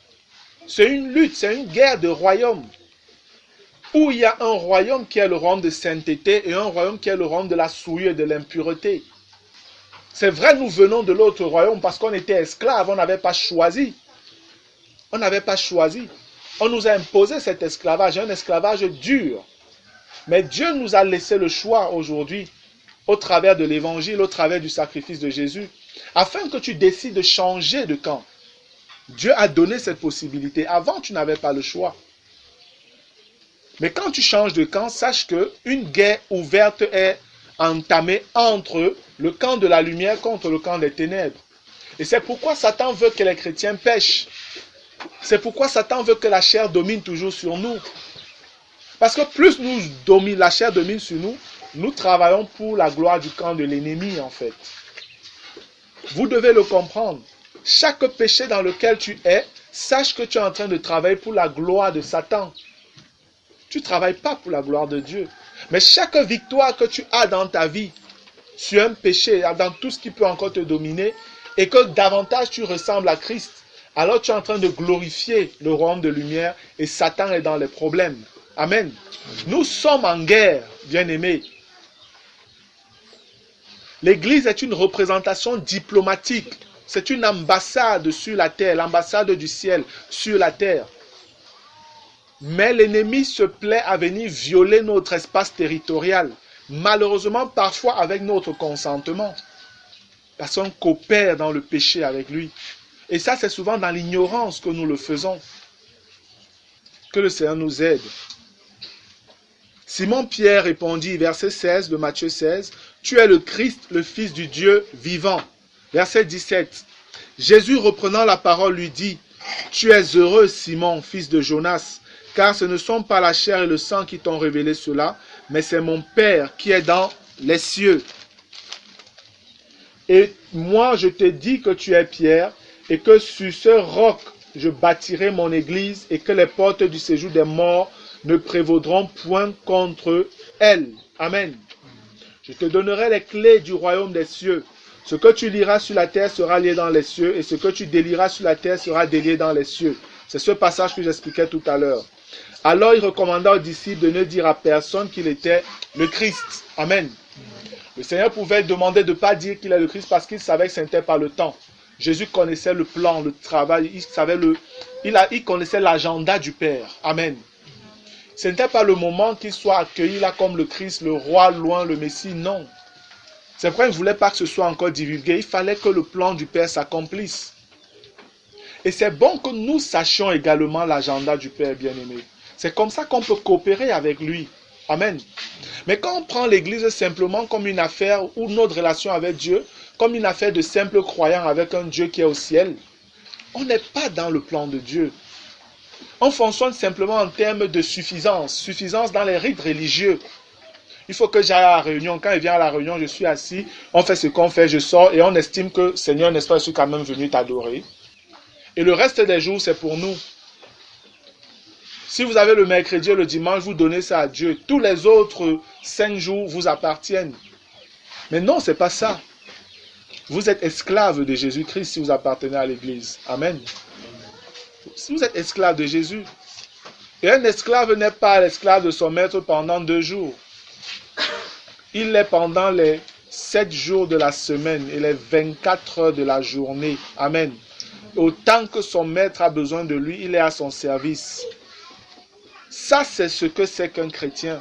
C'est une lutte, c'est une guerre de royaume. où il y a un royaume qui est le royaume de sainteté et un royaume qui est le royaume de la souillure et de l'impureté. C'est vrai, nous venons de l'autre royaume parce qu'on était esclaves, on n'avait pas choisi. On n'avait pas choisi. On nous a imposé cet esclavage, un esclavage dur. Mais Dieu nous a laissé le choix aujourd'hui, au travers de l'évangile, au travers du sacrifice de Jésus, afin que tu décides de changer de camp. Dieu a donné cette possibilité. Avant, tu n'avais pas le choix. Mais quand tu changes de camp, sache qu'une guerre ouverte est entamée entre le camp de la lumière contre le camp des ténèbres. Et c'est pourquoi Satan veut que les chrétiens pêchent. C'est pourquoi Satan veut que la chair domine toujours sur nous. Parce que plus la chair domine sur nous, nous travaillons pour la gloire du camp de l'ennemi en fait. Vous devez le comprendre. Chaque péché dans lequel tu es, sache que tu es en train de travailler pour la gloire de Satan. Tu ne travailles pas pour la gloire de Dieu. Mais chaque victoire que tu as dans ta vie, sur un péché, dans tout ce qui peut encore te dominer, et que davantage tu ressembles à Christ, alors tu es en train de glorifier le royaume de lumière et Satan est dans les problèmes. Amen. Nous sommes en guerre, bien-aimés. L'Église est une représentation diplomatique. C'est une ambassade sur la terre, l'ambassade du ciel sur la terre. Mais l'ennemi se plaît à venir violer notre espace territorial. Malheureusement, parfois avec notre consentement. Parce qu'on coopère dans le péché avec lui. Et ça, c'est souvent dans l'ignorance que nous le faisons. Que le Seigneur nous aide. Simon-Pierre répondit, verset 16 de Matthieu 16, « Tu es le Christ, le Fils du Dieu vivant. » Verset 17, Jésus reprenant la parole lui dit, « Tu es heureux, Simon, fils de Jonas, car ce ne sont pas la chair et le sang qui t'ont révélé cela, mais c'est mon Père qui est dans les cieux. Et moi, je te dis que tu es Pierre, et que sur ce roc, je bâtirai mon église, et que les portes du séjour des morts ne prévaudront point contre elle. » Amen. Je te donnerai les clés du royaume des cieux. Ce que tu liras sur la terre sera lié dans les cieux, et ce que tu délieras sur la terre sera délié dans les cieux. C'est ce passage que j'expliquais tout à l'heure. Alors il recommanda aux disciples de ne dire à personne qu'il était le Christ. Amen. Le Seigneur pouvait demander de ne pas dire qu'il est le Christ parce qu'il savait que ce n'était pas le temps. Jésus connaissait le plan, le travail, il connaissait l'agenda du Père. Amen. Ce n'était pas le moment qu'il soit accueilli là comme le Christ, le roi loin, le Messie, non. C'est pourquoi il ne voulait pas que ce soit encore divulgué. Il fallait que le plan du Père s'accomplisse. Et c'est bon que nous sachions également l'agenda du Père bien-aimé. C'est comme ça qu'on peut coopérer avec lui. Amen. Mais quand on prend l'Église simplement comme une affaire ou notre relation avec Dieu, comme une affaire de simples croyants avec un Dieu qui est au ciel, on n'est pas dans le plan de Dieu. On fonctionne simplement en termes de suffisance. Suffisance dans les rites religieux. Il faut que j'aille à la réunion. Quand il vient à la réunion, je suis assis, on fait ce qu'on fait, je sors et on estime que Seigneur, n'est-ce pas, je suis quand même venu t'adorer. Et le reste des jours, c'est pour nous. Si vous avez le mercredi et le dimanche, vous donnez ça à Dieu. Tous les autres 5 jours vous appartiennent. Mais non, ce n'est pas ça. Vous êtes esclave de Jésus-Christ si vous appartenez à l'Église. Amen. Si vous êtes esclave de Jésus. Et un esclave n'est pas l'esclave de son maître pendant 2 jours. Il l'est pendant les 7 jours de la semaine et les 24 heures de la journée. Amen. Autant que son maître a besoin de lui, il est à son service. Ça, c'est ce que c'est qu'un chrétien.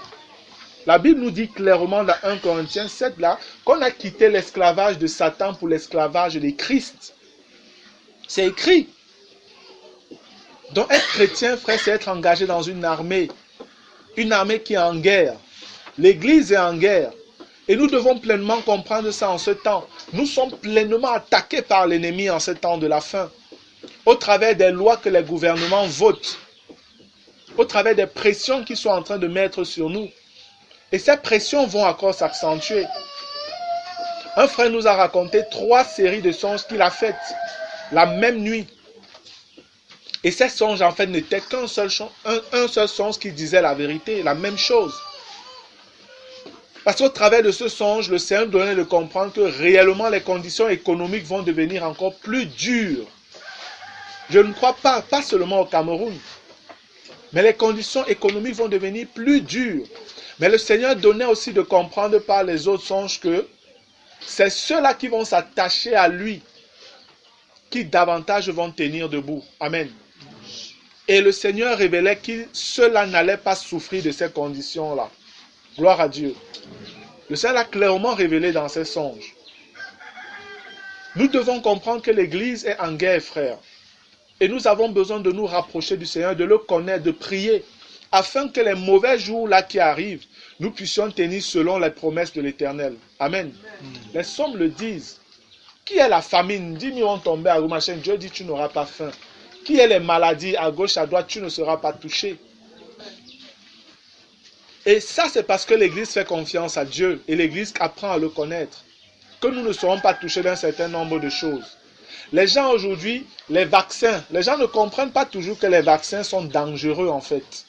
La Bible nous dit clairement dans 1 Corinthiens 7 là, qu'on a quitté l'esclavage de Satan pour l'esclavage de Christ. C'est écrit. Donc être chrétien, frère, c'est être engagé dans une armée qui est en guerre. L'Église est en guerre. Et nous devons pleinement comprendre ça en ce temps. Nous sommes pleinement attaqués par l'ennemi en ce temps de la fin. Au travers des lois que les gouvernements votent. Au travers des pressions qu'ils sont en train de mettre sur nous. Et ces pressions vont encore s'accentuer. Un frère nous a raconté 3 séries de songes qu'il a faites la même nuit. Et ces songes en fait n'étaient qu'un seul songe qui disait la vérité, la même chose. Parce qu'au travers de ce songe, le Seigneur nous donnait de comprendre que réellement les conditions économiques vont devenir encore plus dures. Je ne crois pas seulement au Cameroun. Mais les conditions économiques vont devenir plus dures. Mais le Seigneur donnait aussi de comprendre par les autres songes que c'est ceux-là qui vont s'attacher à lui qui davantage vont tenir debout. Amen. Et le Seigneur révélait que ceux-là n'allaient pas souffrir de ces conditions-là. Gloire à Dieu. Le Seigneur l'a clairement révélé dans ses songes. Nous devons comprendre que l'Église est en guerre, frères. Et nous avons besoin de nous rapprocher du Seigneur, de le connaître, de prier, afin que les mauvais jours là qui arrivent, nous puissions tenir selon les promesses de l'Éternel. Amen. Les psaumes le disent. Qui est la famine? 10 000 ont tombé à Roumachin. Dieu dit tu n'auras pas faim. Qui est les maladies? À gauche, à droite, tu ne seras pas touché. Et ça, c'est parce que l'Église fait confiance à Dieu et l'Église apprend à le connaître. Que nous ne serons pas touchés d'un certain nombre de choses. Les gens aujourd'hui, les vaccins, les gens ne comprennent pas toujours que les vaccins sont dangereux en fait.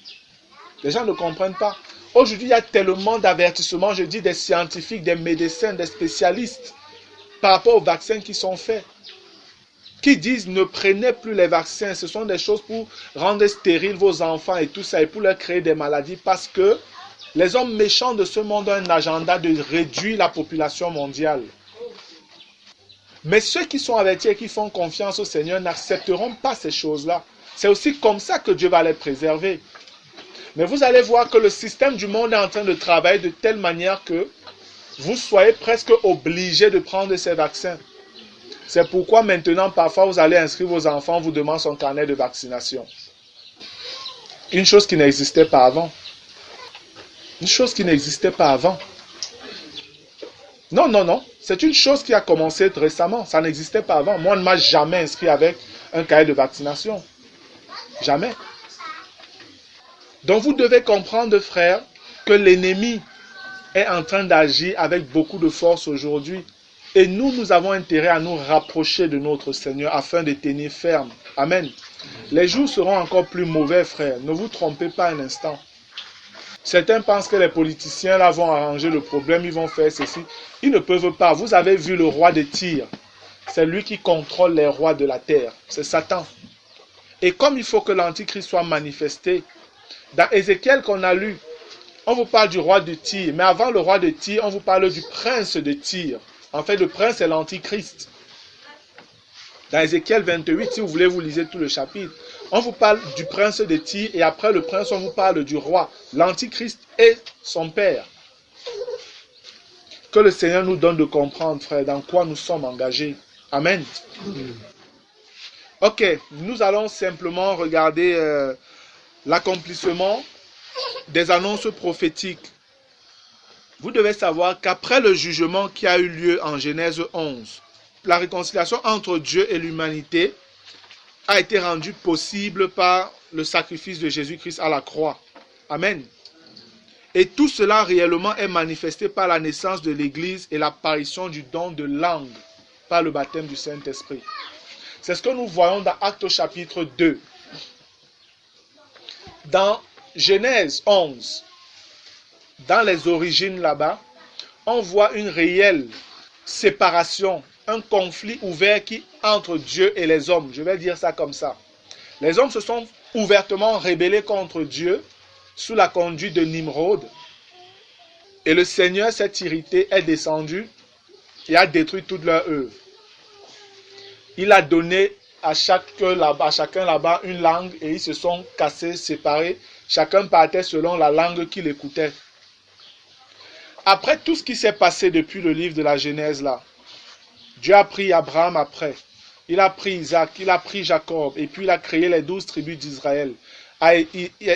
Les gens ne comprennent pas. Aujourd'hui, il y a tellement d'avertissements, je dis des scientifiques, des médecins, des spécialistes par rapport aux vaccins qui sont faits. Qui disent ne prenez plus les vaccins. Ce sont des choses pour rendre stériles vos enfants et tout ça et pour leur créer des maladies parce que les hommes méchants de ce monde ont un agenda de réduire la population mondiale. Mais ceux qui sont avertis et qui font confiance au Seigneur n'accepteront pas ces choses-là. C'est aussi comme ça que Dieu va les préserver. Mais vous allez voir que le système du monde est en train de travailler de telle manière que vous soyez presque obligés de prendre ces vaccins. C'est pourquoi maintenant, parfois, vous allez inscrire vos enfants, on vous demande son carnet de vaccination. Une chose qui n'existait pas avant. Une chose qui n'existait pas avant. Non, non, non. C'est une chose qui a commencé récemment. Ça n'existait pas avant. Moi, on ne m'a jamais inscrit avec un cahier de vaccination. Jamais. Donc, vous devez comprendre, frères, que l'ennemi est en train d'agir avec beaucoup de force aujourd'hui. Et nous, nous avons intérêt à nous rapprocher de notre Seigneur afin de tenir ferme. Amen. Les jours seront encore plus mauvais, frères. Ne vous trompez pas un instant. Certains pensent que les politiciens là vont arranger le problème, ils vont faire ceci. Ils ne peuvent pas. Vous avez vu le roi de Tyr. C'est lui qui contrôle les rois de la terre. C'est Satan. Et comme il faut que l'Antichrist soit manifesté, dans Ézéchiel qu'on a lu, on vous parle du roi de Tyr. Mais avant le roi de Tyr, on vous parle du prince de Tyr. En fait, le prince, c'est l'Antichrist. Dans Ézéchiel 28, si vous voulez, vous lisez tout le chapitre. On vous parle du prince de Tyr et après le prince, on vous parle du roi. L'Antichrist et son père. Que le Seigneur nous donne de comprendre, frère, dans quoi nous sommes engagés. Amen. Ok, nous allons simplement regarder l'accomplissement des annonces prophétiques. Vous devez savoir qu'après le jugement qui a eu lieu en Genèse 11, la réconciliation entre Dieu et l'humanité a été rendue possible par le sacrifice de Jésus-Christ à la croix. Amen. Et tout cela réellement est manifesté par la naissance de l'Église et l'apparition du don de langue par le baptême du Saint-Esprit. C'est ce que nous voyons dans Actes au chapitre 2. Dans Genèse 11, dans les origines là-bas, on voit une réelle séparation, un conflit ouvert entre Dieu et les hommes. Je vais dire ça comme ça. Les hommes se sont ouvertement rébellés contre Dieu sous la conduite de Nimrod. Et le Seigneur s'est irrité, est descendu et a détruit toute leur œuvre. Il a donné à chacun là-bas une langue et ils se sont cassés, séparés. Chacun partait selon la langue qu'il écoutait. Après tout ce qui s'est passé depuis le livre de la Genèse là, Dieu a pris Abraham après. Il a pris Isaac, il a pris Jacob et puis il a créé les 12 tribus d'Israël.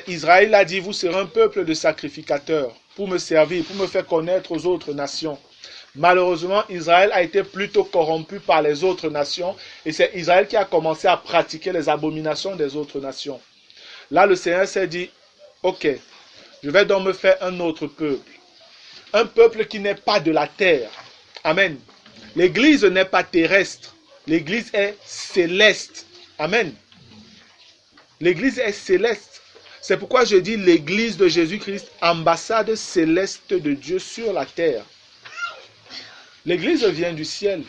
Israël a dit, vous serez un peuple de sacrificateurs pour me servir, pour me faire connaître aux autres nations. Malheureusement, Israël a été plutôt corrompu par les autres nations et c'est Israël qui a commencé à pratiquer les abominations des autres nations. Là, le Seigneur s'est dit, ok, je vais donc me faire un autre peuple. Un peuple qui n'est pas de la terre. Amen. L'église n'est pas terrestre. L'église est céleste. Amen. L'église est céleste. C'est pourquoi je dis l'église de Jésus-Christ, ambassade céleste de Dieu sur la terre. L'église vient du ciel.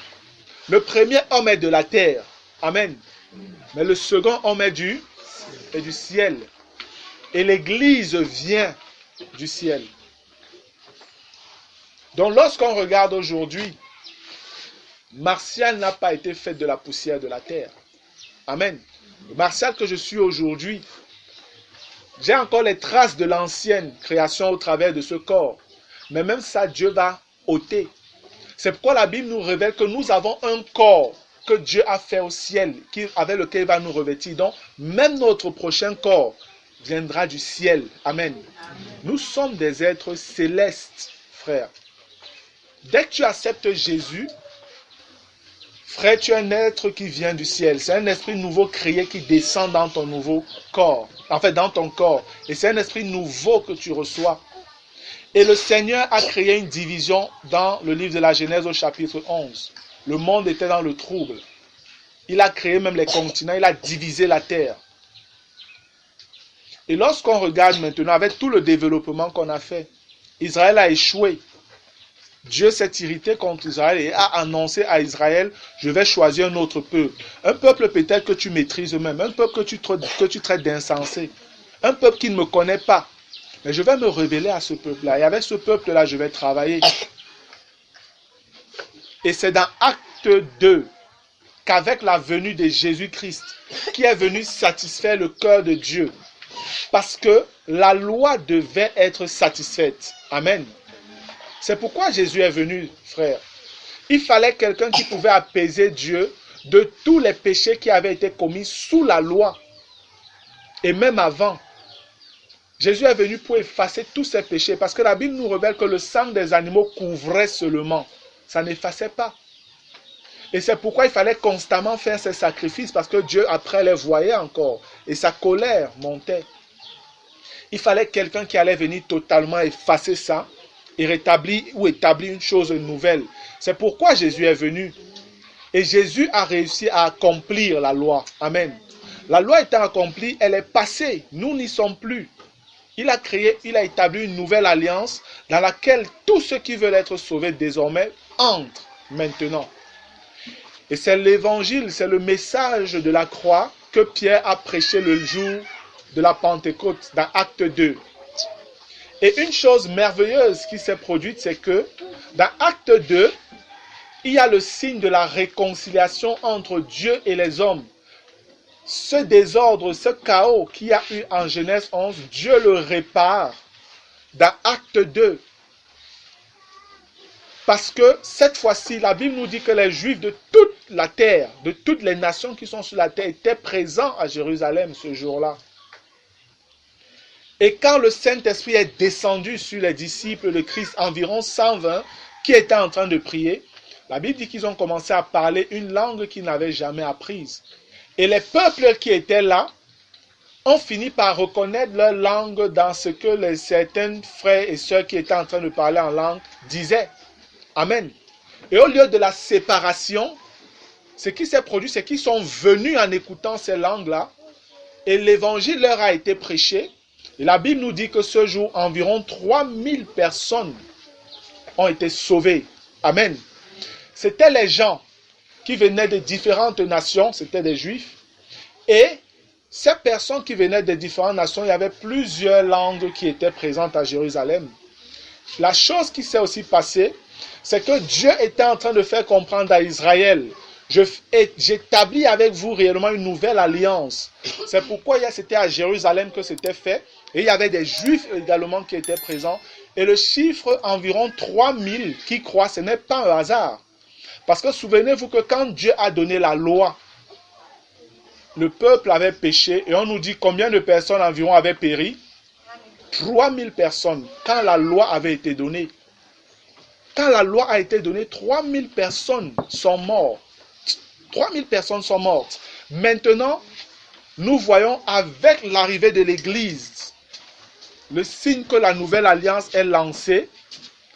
Le premier homme est de la terre. Amen. Mais le second homme est du ciel. Et l'Église vient du ciel. Donc lorsqu'on regarde aujourd'hui, Martial n'a pas été fait de la poussière de la terre. Amen. Le Martial que je suis aujourd'hui, j'ai encore les traces de l'ancienne création au travers de ce corps. Mais même ça, Dieu va ôter. C'est pourquoi la Bible nous révèle que nous avons un corps que Dieu a fait au ciel, avec lequel il va nous revêtir. Donc, même notre prochain corps viendra du ciel. Amen. Nous sommes des êtres célestes, frères. Dès que tu acceptes Jésus, frère, tu es un être qui vient du ciel. C'est un esprit nouveau créé qui descend dans ton nouveau corps. En fait, dans ton corps. Et c'est un esprit nouveau que tu reçois. Et le Seigneur a créé une division dans le livre de la Genèse au chapitre 11. Le monde était dans le trouble. Il a créé même les continents. Il a divisé la terre. Et lorsqu'on regarde maintenant, avec tout le développement qu'on a fait, Israël a échoué. Dieu s'est irrité contre Israël et a annoncé à Israël, je vais choisir un autre peuple. Un peuple peut-être que tu maîtrises même, un peuple que tu traites d'insensé, un peuple qui ne me connaît pas. Mais je vais me révéler à ce peuple-là. Et avec ce peuple-là, je vais travailler. Et c'est dans Acte 2 qu'avec la venue de Jésus-Christ, qui est venu satisfaire le cœur de Dieu, parce que la loi devait être satisfaite. Amen. C'est pourquoi Jésus est venu, frère. Il fallait quelqu'un qui pouvait apaiser Dieu de tous les péchés qui avaient été commis sous la loi. Et même avant. Jésus est venu pour effacer tous ces péchés. Parce que la Bible nous révèle que le sang des animaux couvrait seulement. Ça n'effaçait pas. Et c'est pourquoi il fallait constamment faire ces sacrifices. Parce que Dieu après les voyait encore. Et sa colère montait. Il fallait quelqu'un qui allait venir totalement effacer ça. Et rétablir ou établir une chose nouvelle. C'est pourquoi Jésus est venu. Et Jésus a réussi à accomplir la loi. Amen. La loi étant accomplie, elle est passée. Nous n'y sommes plus. Il a établi une nouvelle alliance dans laquelle tous ceux qui veulent être sauvés désormais entrent maintenant. Et c'est l'évangile, c'est le message de la croix que Pierre a prêché le jour de la Pentecôte dans Acte 2. Et une chose merveilleuse qui s'est produite, c'est que dans Acte 2, il y a le signe de la réconciliation entre Dieu et les hommes. Ce désordre, ce chaos qu'il y a eu en Genèse 11, Dieu le répare dans Acte 2. Parce que cette fois-ci, la Bible nous dit que les Juifs de toute la terre, de toutes les nations qui sont sur la terre, étaient présents à Jérusalem ce jour-là. Et quand le Saint-Esprit est descendu sur les disciples de Christ, environ 120, qui étaient en train de prier, la Bible dit qu'ils ont commencé à parler une langue qu'ils n'avaient jamais apprise. Et les peuples qui étaient là ont fini par reconnaître leur langue dans ce que certains frères et sœurs qui étaient en train de parler en langue disaient. Amen. Et au lieu de la séparation, ce qui s'est produit, c'est qu'ils sont venus en écoutant ces langues-là et l'évangile leur a été prêché. Et la Bible nous dit que ce jour, environ 3000 personnes ont été sauvées. Amen. C'étaient les gens qui venaient de différentes nations, c'était des Juifs. Et ces personnes qui venaient de différentes nations, il y avait plusieurs langues qui étaient présentes à Jérusalem. La chose qui s'est aussi passée, c'est que Dieu était en train de faire comprendre à Israël, j'établis avec vous réellement une nouvelle alliance. C'est pourquoi c'était à Jérusalem que c'était fait. Et il y avait des Juifs également qui étaient présents. Et le chiffre environ 3000 qui croient, ce n'est pas un hasard. Parce que souvenez-vous que quand Dieu a donné la loi, le peuple avait péché. Et on nous dit combien de personnes environ avaient péri? 3000 personnes quand la loi avait été donnée. Quand la loi a été donnée, 3000 personnes sont mortes. 3000 personnes sont mortes. Maintenant, nous voyons avec l'arrivée de l'Église, le signe que la nouvelle alliance est lancée,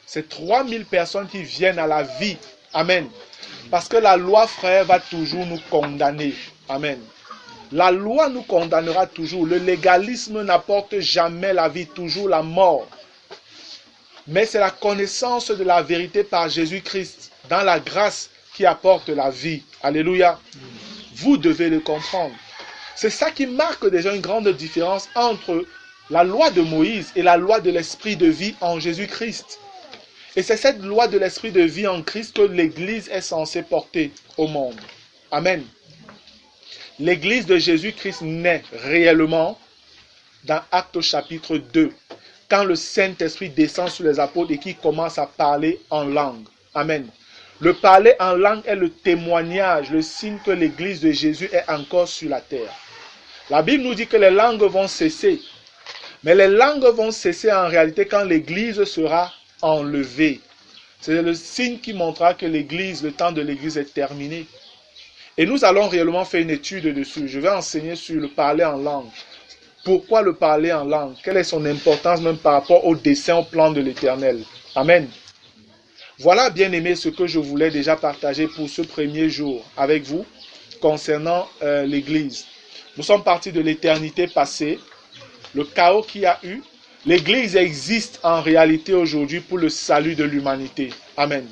c'est 3000 personnes qui viennent à la vie. Amen. Parce que la loi, frère, va toujours nous condamner. Amen. La loi nous condamnera toujours. Le légalisme n'apporte jamais la vie, toujours la mort. Mais c'est la connaissance de la vérité par Jésus-Christ, dans la grâce, qui apporte la vie. Alléluia. Vous devez le comprendre. C'est ça qui marque déjà une grande différence entre la loi de Moïse et la loi de l'esprit de vie en Jésus-Christ. Et c'est cette loi de l'esprit de vie en Christ que l'Église est censée porter au monde. Amen. L'Église de Jésus-Christ naît réellement dans Actes chapitre 2, quand le Saint-Esprit descend sur les apôtres et qui commence à parler en langue. Amen. Le parler en langue est le témoignage, le signe que l'Église de Jésus est encore sur la terre. La Bible nous dit que les langues vont cesser. Mais les langues vont cesser en réalité quand l'Église sera enlevée. C'est le signe qui montrera que l'Église, le temps de l'Église est terminé. Et nous allons réellement faire une étude dessus. Je vais enseigner sur le parler en langue. Pourquoi le parler en langue? Quelle est son importance même par rapport au dessein, au plan de l'Éternel? Amen. Voilà, bien-aimés, ce que je voulais déjà partager pour ce premier jour avec vous concernant l'Église. Nous sommes partis de l'éternité passée, le chaos qu'il y a eu. L'Église existe en réalité aujourd'hui pour le salut de l'humanité. Amen.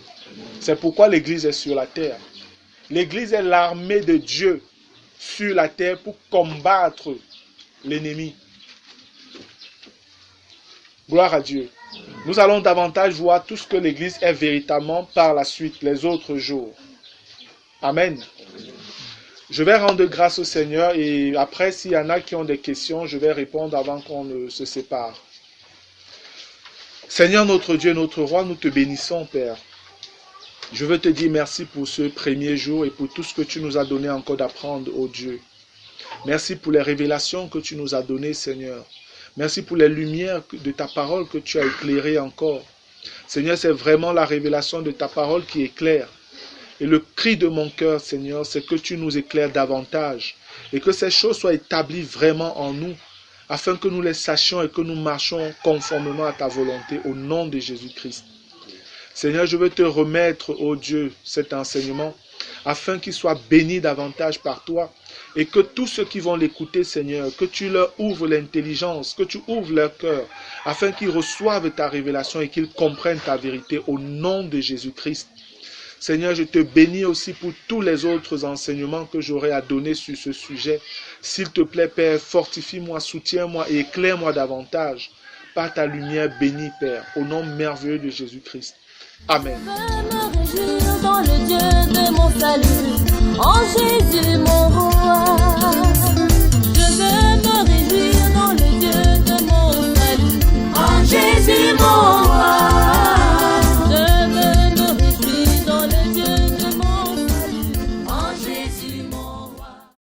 C'est pourquoi l'Église est sur la terre. L'Église est l'armée de Dieu sur la terre pour combattre l'ennemi. Gloire à Dieu. Nous allons davantage voir tout ce que l'Église est véritablement par la suite, les autres jours. Amen. Je vais rendre grâce au Seigneur et après, s'il y en a qui ont des questions, je vais répondre avant qu'on ne se sépare. Seigneur notre Dieu, notre roi, nous te bénissons, Père. Je veux te dire merci pour ce premier jour et pour tout ce que tu nous as donné encore d'apprendre, ô Dieu. Merci pour les révélations que tu nous as données, Seigneur. Merci pour les lumières de ta parole que tu as éclairées encore. Seigneur, c'est vraiment la révélation de ta parole qui éclaire. Et le cri de mon cœur, Seigneur, c'est que tu nous éclaires davantage et que ces choses soient établies vraiment en nous, afin que nous les sachions et que nous marchions conformément à ta volonté, au nom de Jésus-Christ. Seigneur, je veux te remettre, ô Dieu, cet enseignement, afin qu'il soit béni davantage par toi, et que tous ceux qui vont l'écouter, Seigneur, que tu leur ouvres l'intelligence, que tu ouvres leur cœur, afin qu'ils reçoivent ta révélation et qu'ils comprennent ta vérité, au nom de Jésus-Christ. Seigneur, je te bénis aussi pour tous les autres enseignements que j'aurai à donner sur ce sujet. S'il te plaît, Père, fortifie-moi, soutiens-moi et éclaire-moi davantage par ta lumière bénie, Père, au nom merveilleux de Jésus-Christ. Amen. Je me réjouis dans le Dieu de mon salut, en Jésus mon roi.